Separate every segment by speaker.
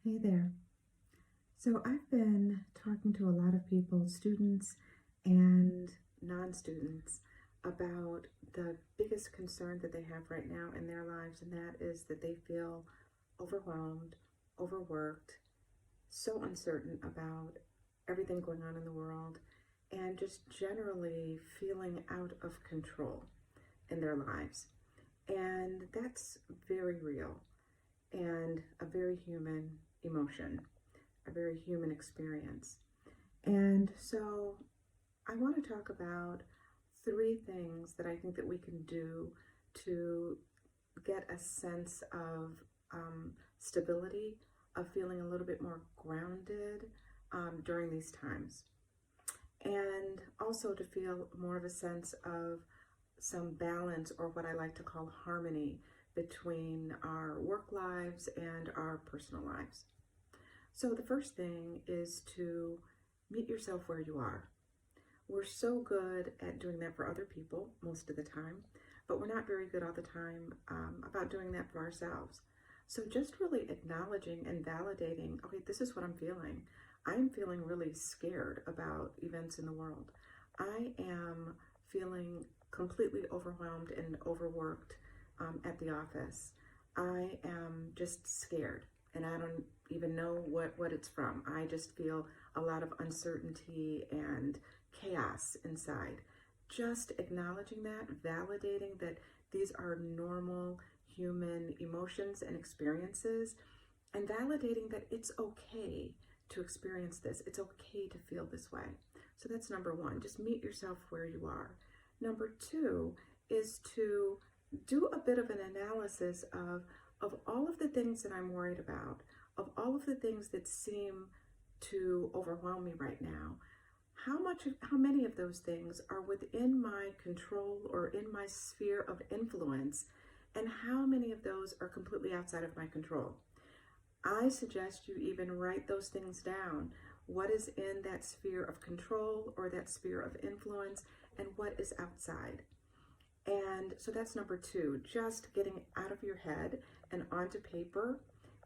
Speaker 1: Hey there. So I've been talking to a lot of people, students and non-students, about the biggest concern that they have right now in their lives, and that is that they feel overwhelmed, overworked, so uncertain about everything going on in the world, and just generally feeling out of control in their lives. And that's very real and a very human emotion, a very human experience. And so I want to talk about three things that I think that we can do to get a sense of stability, of feeling a little bit more grounded during these times. And also to feel more of a sense of some balance, or what I like to call harmony, between our work lives and our personal lives. So the first thing is to meet yourself where you are. We're so good at doing that for other people most of the time, but we're not very good all the time about doing that for ourselves. So just really acknowledging and validating, okay, this is what I'm feeling. I'm feeling really scared about events in the world. I am feeling completely overwhelmed and overworked at the office. I am just scared, and I don't even know what it's from. I just feel a lot of uncertainty and chaos inside. Just acknowledging that, validating that these are normal human emotions and experiences, and validating that it's okay to experience this. It's okay to feel this way. So that's number one. Just meet yourself where you are. Number two is to do a bit of an analysis of all of the things that I'm worried about, of all of the things that seem to overwhelm me right now. How many of those things are within my control or in my sphere of influence, and how many of those are completely outside of my control? I suggest you even write those things down. What is in that sphere of control or that sphere of influence, and what is outside? And so that's number two, just getting out of your head and onto paper.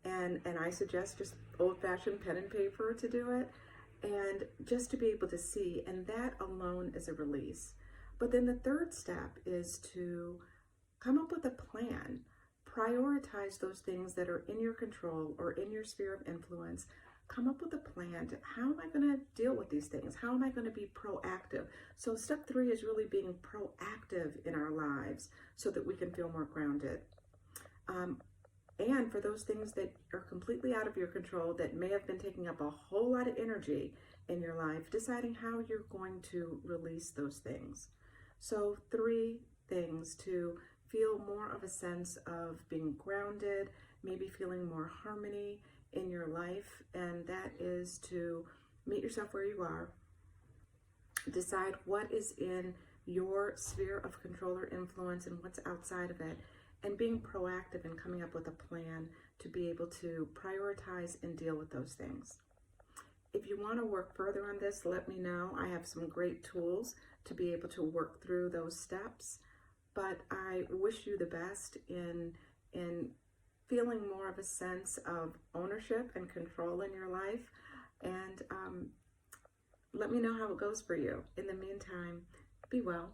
Speaker 1: And I suggest just old-fashioned pen and paper to do it, and just to be able to see, and that alone is a release. But then the third step is to come up with a plan. Prioritize those things that are in your control or in your sphere of influence. Come up with a plan to, how am I going to deal with these things? How am I going to be proactive? So step three is really being proactive in our lives so that we can feel more grounded. And for those things that are completely out of your control, that may have been taking up a whole lot of energy in your life, deciding how you're going to release those things. So three things to feel more of a sense of being grounded, maybe feeling more harmony in your life, and that is to meet yourself where you are, decide what is in your sphere of control or influence and what's outside of it, and being proactive and coming up with a plan to be able to prioritize and deal with those things. If you want to work further on this, let me know. I have some great tools to be able to work through those steps, but I wish you the best in feeling more of a sense of ownership and control in your life, and let me know how it goes for you. In the meantime, be well.